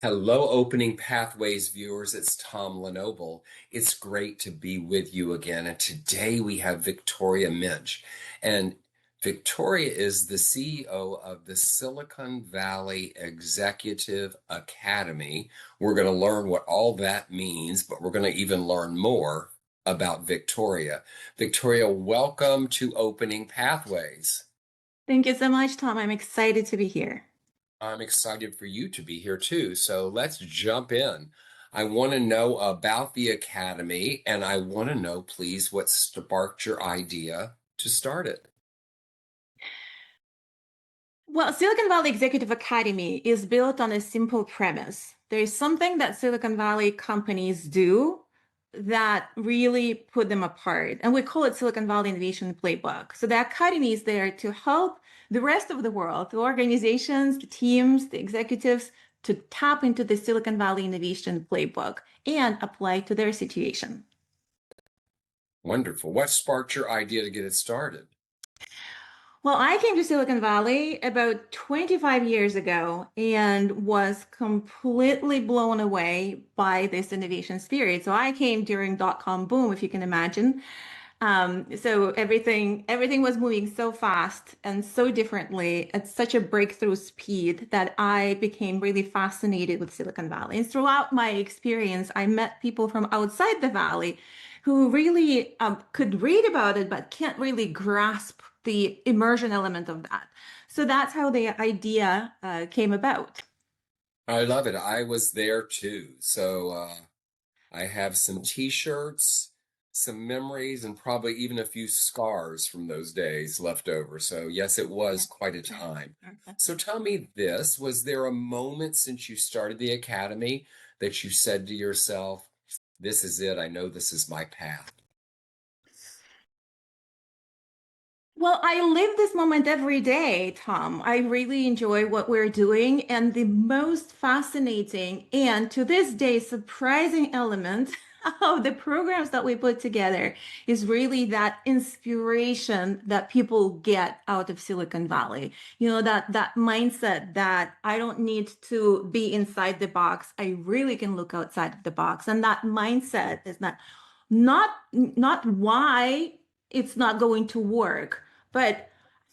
Hello, Opening Pathways viewers. It's Tom LeNoble. It's great to be with you again. And today we have Victoria Minch. And Victoria is the CEO of the Silicon Valley Executive Academy. We're going to learn what all that means, but we're going to even learn more about Victoria. Victoria, welcome to Opening Pathways. Thank you so much, Tom. I'm excited to be here. I'm excited for you to be here too. So let's jump in. I want to know about the Academy, and I want to know, please, what sparked your idea to start it. Well, Silicon Valley Executive Academy is built on a simple premise. There is something that Silicon Valley companies do that really put them apart, and we call it Silicon Valley Innovation Playbook. So the Academy is there to help the rest of the world, the organizations, the teams, the executives, to tap into the Silicon Valley Innovation Playbook and apply to their situation. Wonderful. What sparked your idea to get it started? Well, I came to Silicon Valley about 25 years ago and was completely blown away by this innovation spirit. So I came during dot-com boom, if you can imagine. So everything was moving so fast and so differently at such a breakthrough speed that I became really fascinated with Silicon Valley. And throughout my experience, I met people from outside the valley who really could read about it, but can't really grasp the immersion element of that. So that's how the idea came about. I love it. I was there too. So I have some t-shirts, some memories, and probably even a few scars from those days left over. So yes, it Yeah. was quite a time. So tell me this, was there a moment since you started the Academy that you said to yourself, this is it, I know this is my path? Well, I live this moment every day, Tom. I really enjoy what we're doing. And the most fascinating and to this day surprising element of the programs that we put together is really that inspiration that people get out of Silicon Valley. You know, that mindset that I don't need to be inside the box. I really can look outside of the box. And that mindset is not why it's not going to work, but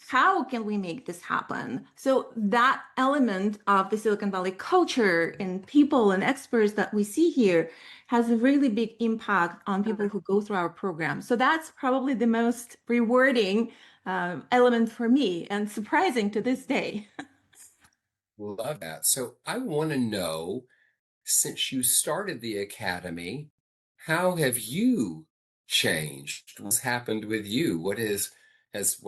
how can we make this happen? So that element of the Silicon Valley culture and people and experts that we see here has a really big impact on people who go through our program. So that's probably the most rewarding element for me and surprising to this day. Love that. So I want to know, since you started the Academy, how have you changed? What's happened with you? What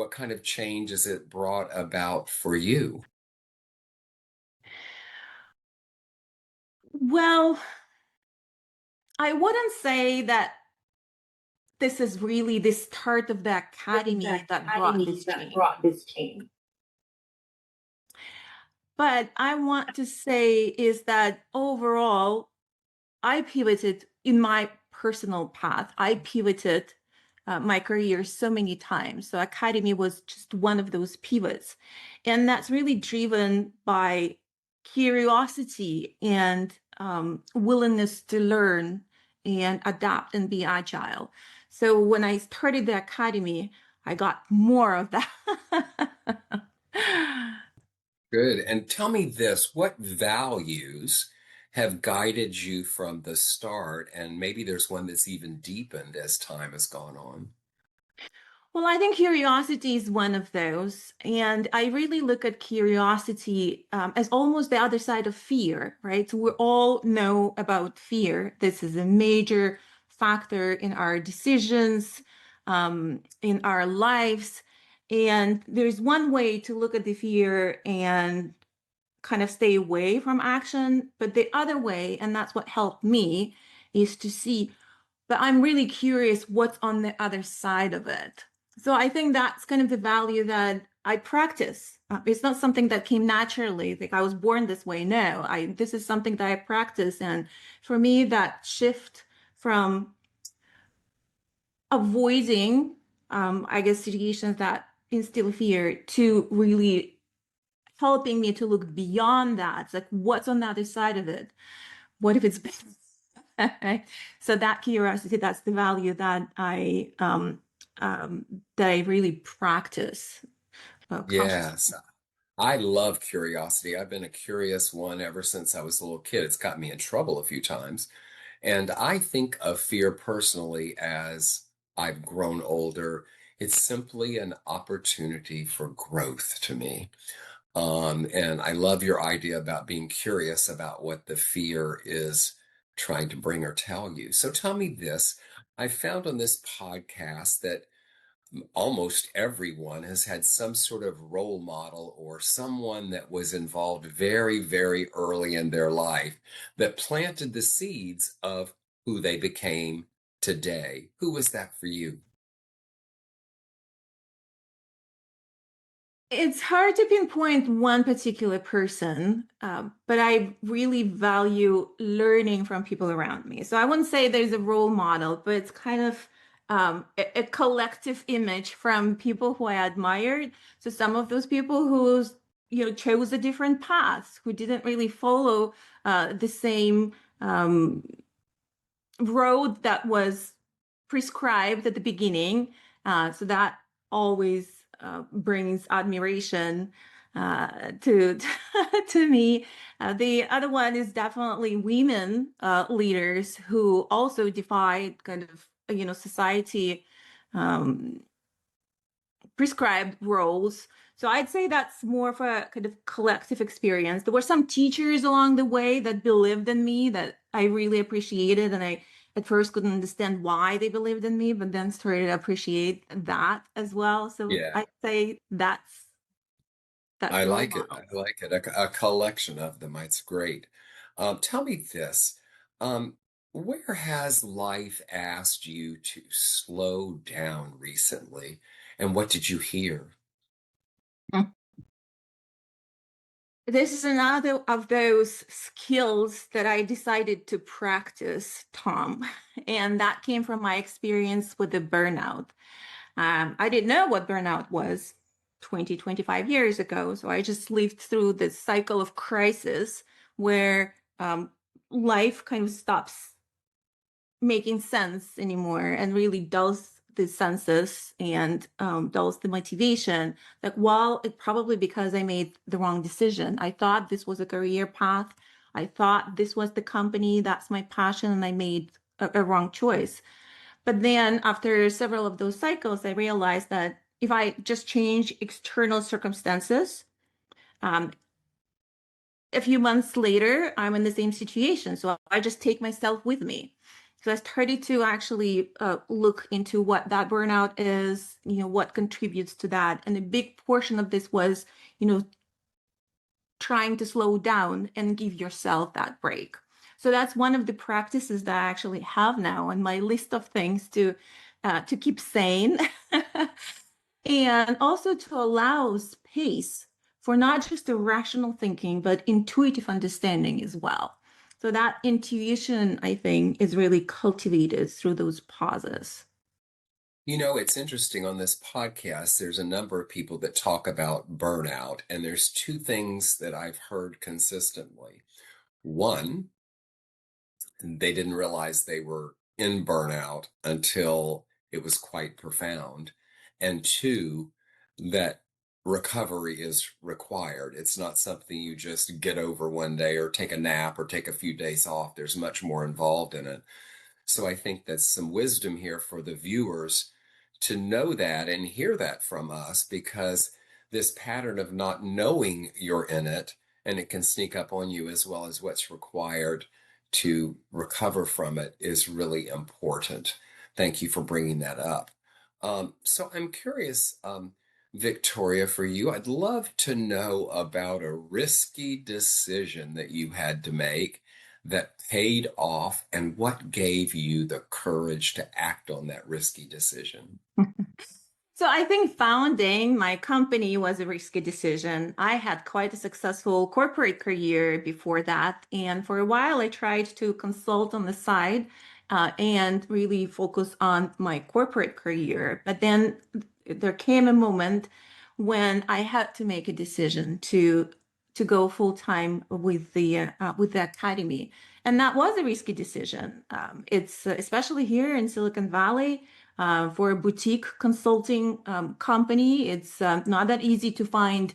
kind of change has it brought about for you? Well, I wouldn't say that this is really the start of the academy that brought this change. But I want to say is that overall, I pivoted in my personal path. I pivoted my career so many times. So academy was just one of those pivots. And that's really driven by curiosity and willingness to learn and adapt and be agile. So when I started the academy, I got more of that. Good. And tell me this, what values have guided you from the start? And maybe there's one that's even deepened as time has gone on. Well, I think curiosity is one of those. And I really look at curiosity as almost the other side of fear, right? So we all know about fear. This is a major factor in our decisions, in our lives. And there's one way to look at the fear and kind of stay away from action. But the other way, and that's what helped me, is to see, but I'm really curious what's on the other side of it. So I think that's kind of the value that I practice. It's not something that came naturally, like I was born this way. No, this is something that I practice. And for me, that shift from avoiding, I guess, situations that instill fear to really helping me to look beyond that. It's like, what's on the other side of it? What if it's better? So that curiosity, that's the value that I really practice consciously. Yes. I love curiosity. I've been a curious one ever since I was a little kid. It's got me in trouble a few times. And I think of fear personally as I've grown older. It's simply an opportunity for growth to me. And I love your idea about being curious about what the fear is trying to bring or tell you. So tell me this. I found on this podcast that almost everyone has had some sort of role model or someone that was involved very, very early in their life that planted the seeds of who they became today. Who was that for you? It's hard to pinpoint one particular person, but I really value learning from people around me. So I wouldn't say there's a role model, but it's kind of a collective image from people who I admired. So some of those people who, chose a different path, who didn't really follow the same road that was prescribed at the beginning. So that always brings admiration to to me. The other one is definitely women leaders who also defied kind of society um, prescribed roles. So I'd say that's more of a kind of collective experience. There were some teachers along the way that believed in me that I really appreciated, and I at first couldn't understand why they believed in me, but then started to appreciate that as well. So Yeah, I'd say that's I role like it. I models. like it. A collection of them. It's great. Tell me this. Um, where has life asked you to slow down recently? And what did you hear? This is another of those skills that I decided to practice, Tom. And that came from my experience with the burnout. I didn't know what burnout was 20, 25 years ago. So I just lived through this cycle of crisis where life kind of stops making sense anymore and really dulls the senses and dulls the motivation. Like, well, it probably because I made the wrong decision. I thought this was a career path. I thought this was the company, that's my passion, and I made a wrong choice. But then after several of those cycles, I realized that if I just change external circumstances, um, a few months later, I'm in the same situation. So I just take myself with me. So I started to actually look into what that burnout is, what contributes to that. And a big portion of this was, trying to slow down and give yourself that break. So that's one of the practices that I actually have now on my list of things to keep sane and also to allow space for not just irrational thinking, but intuitive understanding as well. So that intuition, I think, is really cultivated through those pauses. You know, it's interesting on this podcast, there's a number of people that talk about burnout, and there's two things that I've heard consistently. One, they didn't realize they were in burnout until it was quite profound. And two, that recovery is required. It's not something you just get over one day or take a nap or take a few days off. There's much more involved in it. So I think that's some wisdom here for the viewers to know that and hear that from us, because this pattern of not knowing you're in it and it can sneak up on you, as well as what's required to recover from it, is really important. Thank you for bringing that up. So I'm curious, Victoria, for you, I'd love to know about a risky decision that you had to make that paid off, and what gave you the courage to act on that risky decision? So I think founding my company was a risky decision. I had quite a successful corporate career before that. And for a while, I tried to consult on the side and really focus on my corporate career. But then there came a moment when I had to make a decision to go full time with the academy, and that was a risky decision. It's especially here in Silicon Valley. For a boutique consulting company, it's not that easy to find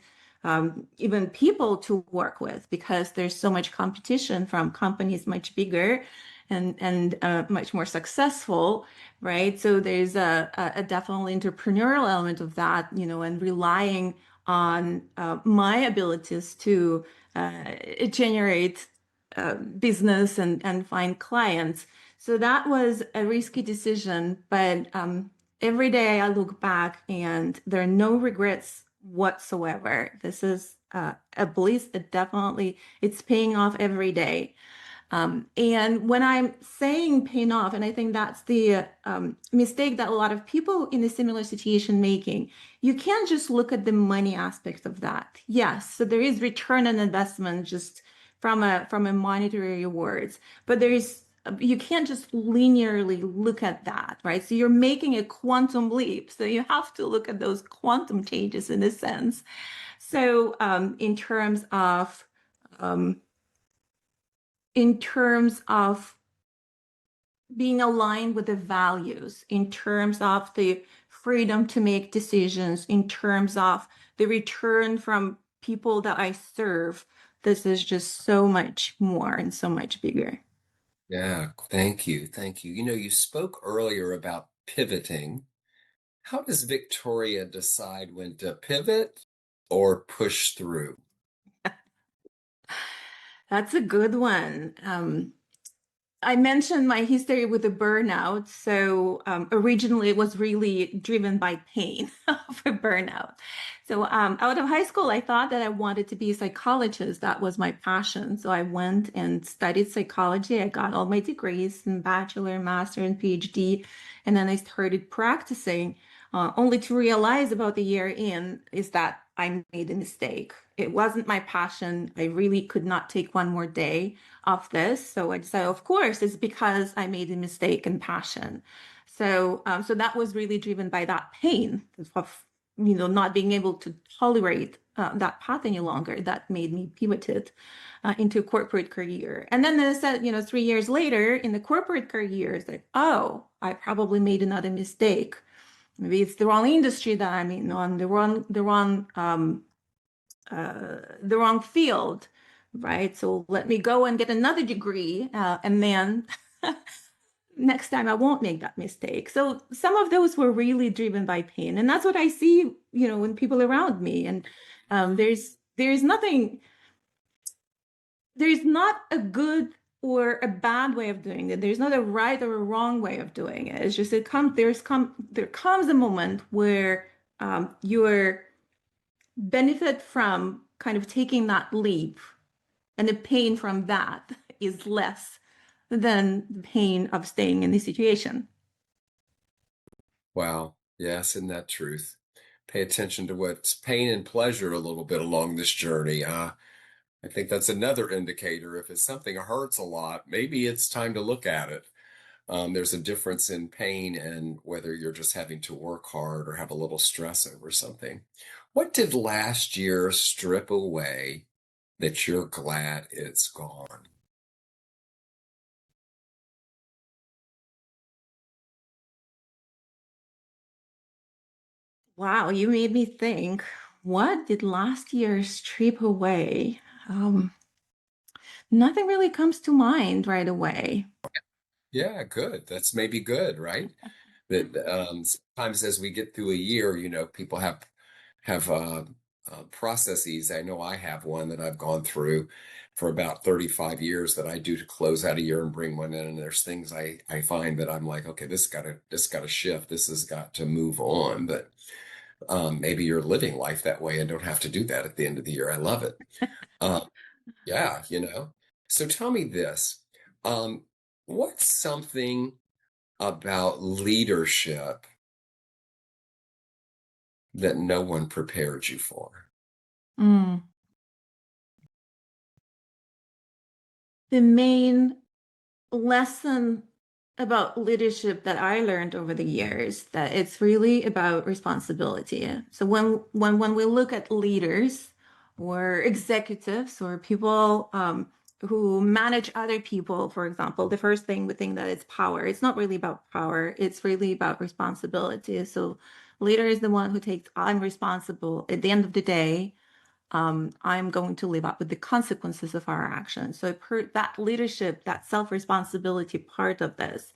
even people to work with because there's so much competition from companies much bigger and much more successful, right? So there's a definitely entrepreneurial element of that, and relying on my abilities to generate business and find clients. So that was a risky decision, but every day I look back and there are no regrets whatsoever. This is a bliss. It's paying off every day. And when I'm saying paying off, and I think that's the mistake that a lot of people in a similar situation making, you can't just look at the money aspect of that. Yes, so there is return on investment just from a monetary rewards, but you can't just linearly look at that, right? So you're making a quantum leap, so you have to look at those quantum changes in a sense. So um, in terms of being aligned with the values, in terms of the freedom to make decisions, in terms of the return from people that I serve, this is just so much more and so much bigger. Yeah, thank you. Thank you. You spoke earlier about pivoting. How does Victoria decide when to pivot or push through? That's a good one. I mentioned my history with the burnout. So originally, it was really driven by pain for burnout. So out of high school, I thought that I wanted to be a psychologist. That was my passion. So I went and studied psychology. I got all my degrees and bachelor, master, and PhD. And then I started practicing, only to realize about a year in is that I made a mistake. It wasn't my passion. I really could not take one more day of this. So I decided, of course, it's because I made a mistake in passion. So that was really driven by that pain of, not being able to tolerate that path any longer. That made me pivoted into a corporate career. And then I said, 3 years later in the corporate career, it's like, oh, I probably made another mistake. Maybe it's the wrong industry that I'm in, on the wrong field, right? So let me go and get another degree, and then next time I won't make that mistake. So some of those were really driven by pain, and that's what I see, in people around me. And there's nothing, there's not a good or a bad way of doing it. There's not a right or a wrong way of doing it. It's just there comes a moment where you're benefit from kind of taking that leap, and the pain from that is less than the pain of staying in the situation. Wow. Yes, isn't that truth? Pay attention to what's pain and pleasure a little bit along this journey. I think that's another indicator. If it's something that hurts a lot, maybe it's time to look at it. There's a difference in pain and whether you're just having to work hard or have a little stress over something. What did last year strip away that you're glad it's gone? Wow, you made me think, what did last year strip away? Um, Nothing really comes to mind right away. Yeah, good. That's maybe good, right? That sometimes as we get through a year, people have processes. I know I have one that I've gone through for about 35 years that I do to close out a year and bring one in. And there's things I find that I'm like, okay, this gotta shift. This has got to move on. But maybe you're living life that way and don't have to do that at the end of the year. I love it. Um, yeah. So tell me this. Um, what's something about leadership that no one prepared you for? Mm. The main lesson about leadership that I learned over the years that it's really about responsibility. So when we look at leaders or executives or people who manage other people, for example, the first thing we think that it's power. It's not really about power. It's really about responsibility. So leader is the one who takes, I'm responsible at the end of the day. I'm going to live up with the consequences of our actions. So that leadership, that self-responsibility part of this,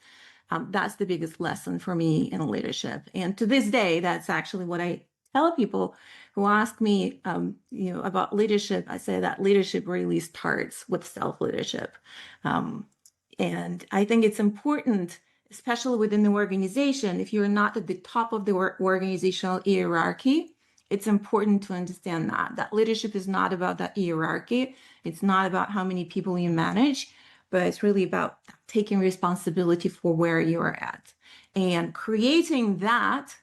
that's the biggest lesson for me in leadership. And to this day, that's actually what I tell people who ask me, about leadership. I say that leadership really starts with self-leadership. Um, and I think it's important, especially within the organization, if you're not at the top of the organizational hierarchy, it's important to understand that leadership is not about that hierarchy. It's not about how many people you manage, but it's really about taking responsibility for where you're at and creating that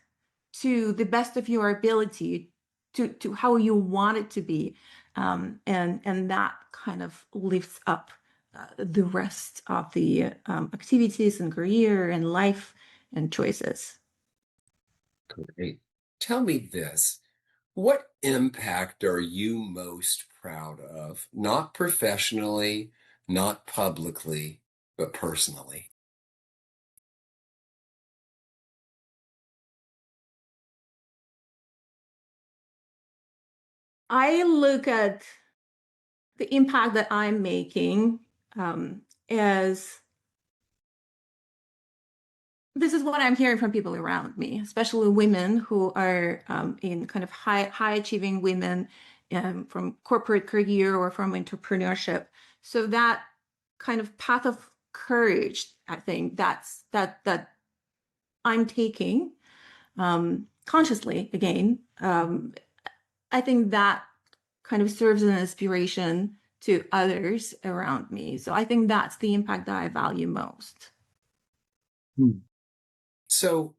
to the best of your ability to how you want it to be. And that kind of lifts up the rest of the activities and career and life and choices. Great. Tell me this. What impact are you most proud of? Not professionally, not publicly, but personally. I look at the impact that I'm making as this is what I'm hearing from people around me, especially women who are in kind of high achieving women from corporate career or from entrepreneurship. So that kind of path of courage, I think that I'm taking consciously again. I think that kind of serves as an inspiration to others around me. So I think that's the impact that I value most. Hmm. So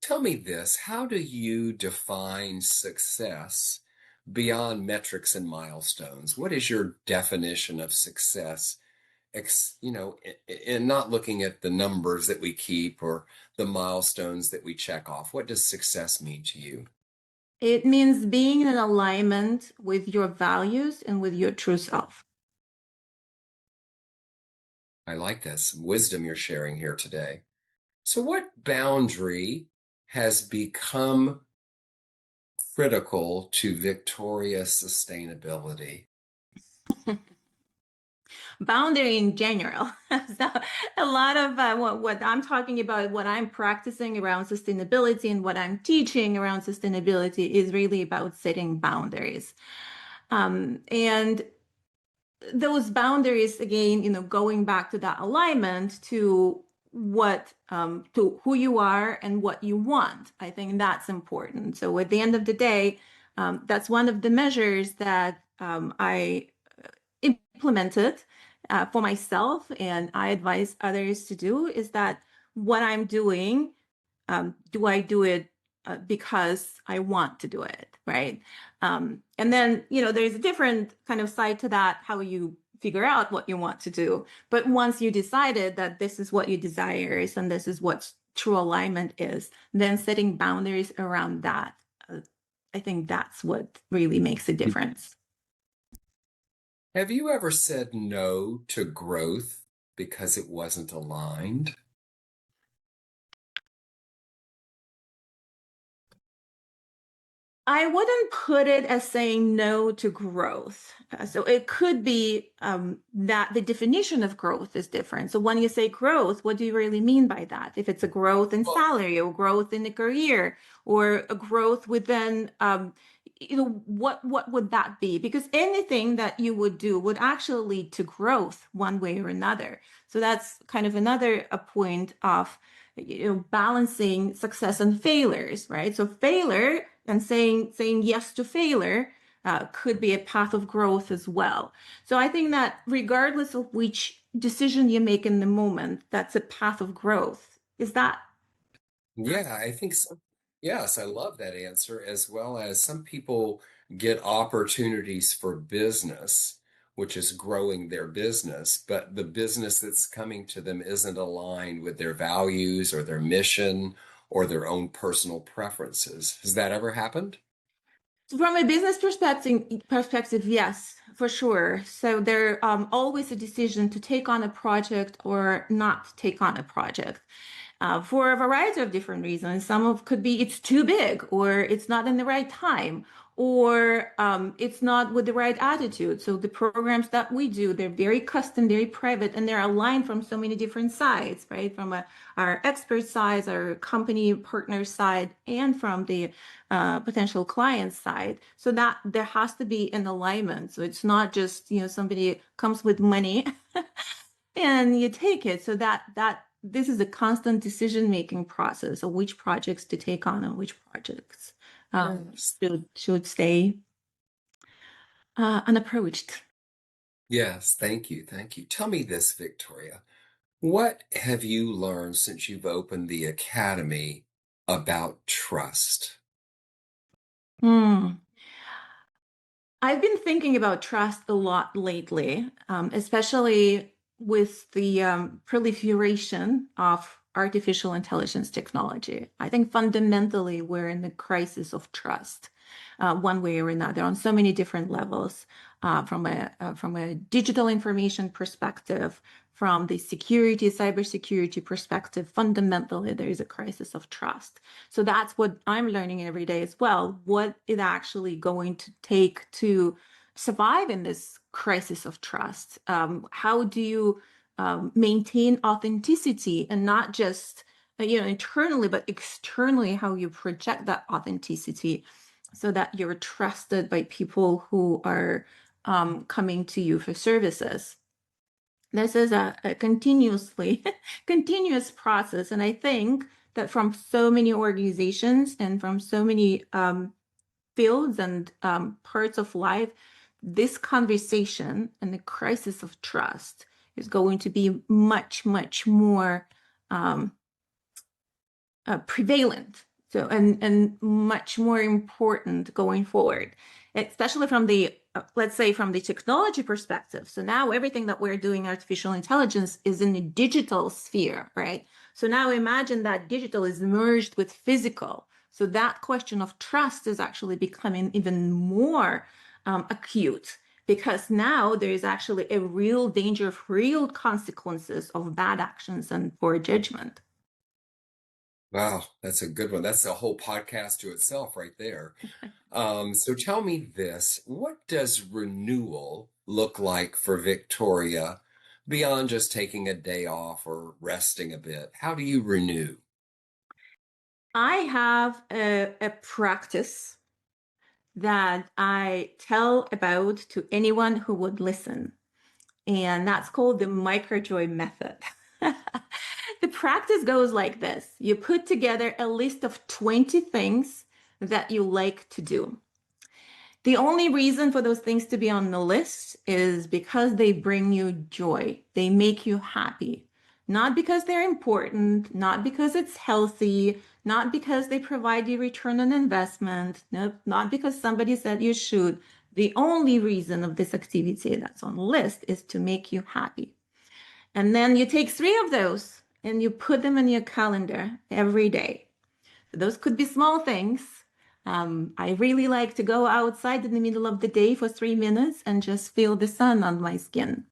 tell me this, how do you define success beyond metrics and milestones? What is your definition of success? And not looking at the numbers that we keep or the milestones that we check off. What does success mean to you? It means being in alignment with your values and with your true self. I like this wisdom you're sharing here today. So, what boundary has become critical to Victoria's sustainability? Boundary in general. So a lot of what I'm talking about, what I'm practicing around sustainability and what I'm teaching around sustainability is really about setting boundaries. And those boundaries, again, going back to that alignment to what to who you are and what you want. I think that's important. So at the end of the day, that's one of the measures that I implemented for myself and I advise others to do is that what I'm doing, do I do it because I want to do it, right? And then, there's a different kind of side to that, how you figure out what you want to do. But once you decided that this is what you desire and this is what true alignment is, then setting boundaries around that, I think that's what really makes a difference. Have you ever said no to growth because it wasn't aligned? I wouldn't put it as saying no to growth. So it could be that the definition of growth is different. So when you say growth, what do you really mean by that? If it's a growth in Well, salary or growth in a career or a growth within, what would that be? Because anything that you would do would actually lead to growth one way or another. So that's kind of another a point of balancing success and failures, right? So failure and saying yes to failure could be a path of growth as well. So I think that regardless of which decision you make in the moment, that's a path of growth. Is that yeah, I think so. Yes, I love that answer, as well as some people get opportunities for business which is growing their business, but the business that's coming to them isn't aligned with their values or their mission or their own personal preferences. Has that ever happened? From a business perspective, yes, for sure. So there always a decision to take on a project or not take on a project for a variety of different reasons. Some of could be it's too big, or it's not in the right time, or it's not with the right attitude. So the programs that we do, they're very custom, very private, and they're aligned from so many different sides, right? From our expert side, our company partner side, and from the potential client side. So that there has to be an alignment. So it's not just, somebody comes with money and you take it. So that this is a constant decision-making process of which projects to take on and which projects Yes. should stay unapproached. Yes, thank you. Thank you. Tell me this, Victoria. What have you learned since you've opened the academy about trust? Hmm. I've been thinking about trust a lot lately, especially with the proliferation of artificial intelligence technology. I think fundamentally we're in the crisis of trust, one way or another, on so many different levels, from a digital information perspective, from the cybersecurity perspective. Fundamentally, there is a crisis of trust. So that's what I'm learning every day as well. What is actually going to take to survive in this crisis of trust? How do you maintain authenticity and not just internally, but externally? How you project that authenticity so that you're trusted by people who are coming to you for services. This is a continuously continuous process, and I think that from so many organizations and from so many fields and parts of life, this conversation and the crisis of trust is going to be much, much more um, prevalent. So and much more important going forward, especially from the let's say from the technology perspective. So now everything that we're doing artificial intelligence is in the digital sphere, right? So now imagine that digital is merged with physical. So that question of trust is actually becoming even more acute because now there is actually a real danger of real consequences of bad actions and poor judgment. Wow, that's a good one. That's a whole podcast to itself right there. So tell me this, what does renewal look like for Victoria beyond just taking a day off or resting a bit? How do you renew? I have a practice that I tell about to anyone who would listen, and that's called the microjoy method. The practice goes like this. You put together a list of 20 things that you like to do. The only reason for those things to be on the list is because they bring you joy. They make you happy. Not because they're important, not because it's healthy, not because they provide you return on investment, no, not because somebody said you should. The only reason of this activity that's on the list is to make you happy. And then you take three of those and you put them in your calendar every day. Those could be small things. I really like to go outside in the middle of the day for 3 minutes and just feel the sun on my skin.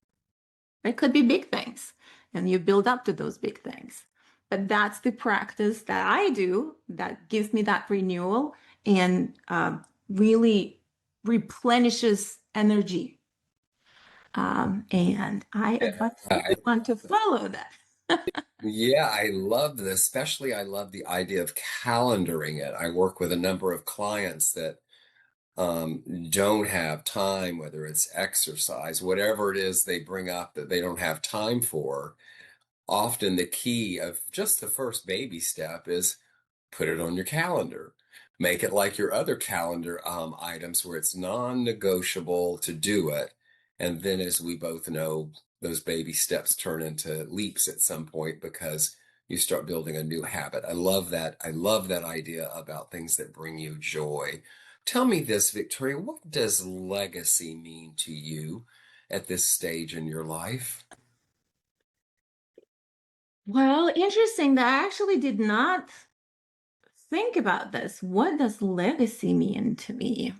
It could be big things, and you build up to those big things. But that's the practice that I do that gives me that renewal and really replenishes energy. And I Yeah, advise I everyone to love that. follow that. Yeah, I love this. Especially, I love the idea of calendaring it. I work with a number of clients that don't have time, whether it's exercise, whatever it is they bring up that they don't have time for. Often the key of just the first baby step is put it on your calendar. Make it like your other calendar items where it's non-negotiable to do it. And then, as we both know, those baby steps turn into leaps at some point because you start building a new habit. I love that. I love that idea about things that bring you joy. Tell me this, Victoria, what does legacy mean to you? at this stage in your life? Well, interesting that I actually did not think about this. What does legacy mean to me?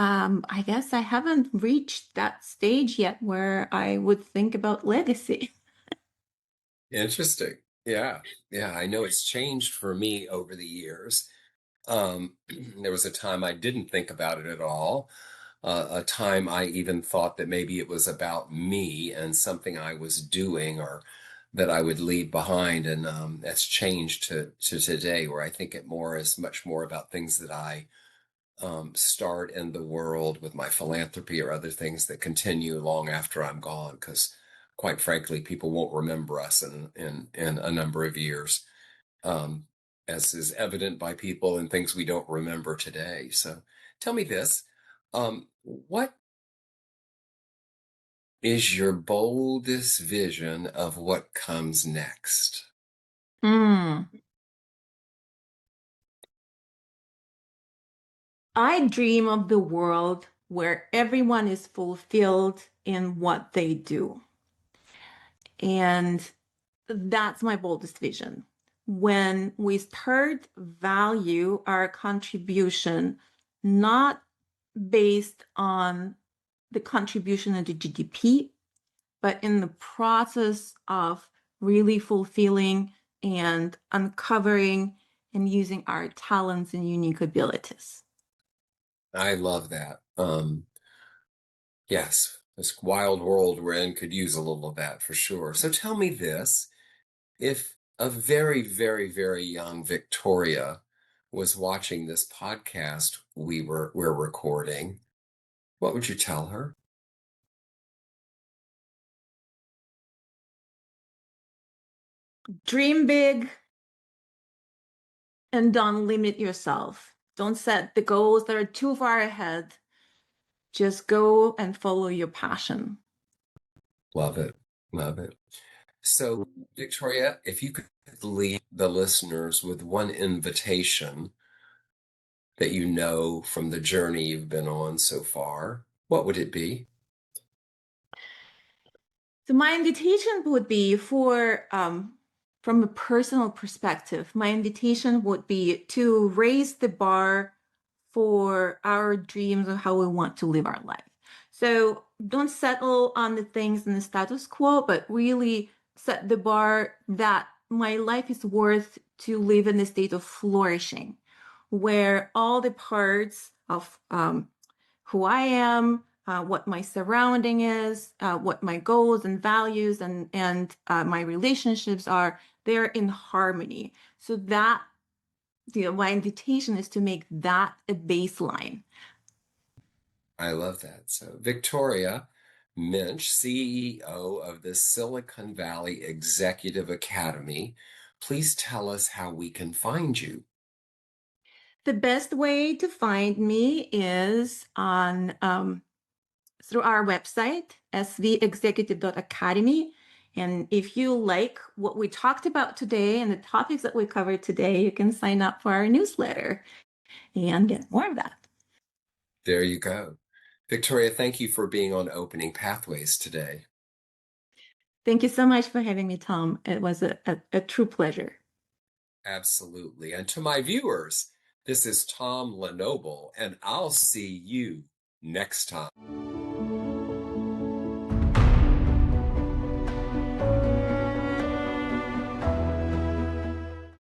I guess I haven't reached that stage yet where I would think about legacy. Interesting. Yeah. Yeah. I know it's changed for me over the years. Um, there was a time I didn't think about it at all. A time I even thought that maybe it was about me and something I was doing or that I would leave behind. And that's changed to today, where I think it more is much more about things that I start in the world with my philanthropy or other things that continue long after I'm gone. Because quite frankly, people won't remember us in a number of years, um, as is evident by people and things we don't remember today. So tell me this, what is your boldest vision of what comes next? Hmm. I dream of the world where everyone is fulfilled in what they do. And that's my boldest vision. When we start value our contribution, not based on the contribution of the GDP, but in the process of really fulfilling and uncovering and using our talents and unique abilities. I love that. Yes, this wild world we're in could use a little of that for sure. So tell me this, if a very, very, very young Victoria was watching this podcast we're recording, what would you tell her? Dream big and don't limit yourself. Don't set the goals that are too far ahead. Just go and follow your passion. Love it. Love it. So, Victoria, if you could leave the listeners with one invitation that you know from the journey you've been on so far, what would it be? So my invitation would be from a personal perspective, my invitation would be to raise the bar for our dreams of how we want to live our life. So don't settle on the things in the status quo, but really set the bar that my life is worth to live in a state of flourishing, where all the parts of who I am, what my surrounding is, what my goals and values and my relationships are, they're in harmony. So that my invitation is to make that a baseline. I love that. So, Victoria Minch, CEO of the Silicon Valley Executive Academy, please tell us how we can find you. The best way to find me is on through our website, svexecutive.academy. And if you like what we talked about today and the topics that we covered today, you can sign up for our newsletter and get more of that. There you go. Victoria, thank you for being on Opening Pathways today. Thank you so much for having me, Tom. It was a true pleasure. Absolutely. And to my viewers, this is Tom LeNoble, and I'll see you next time.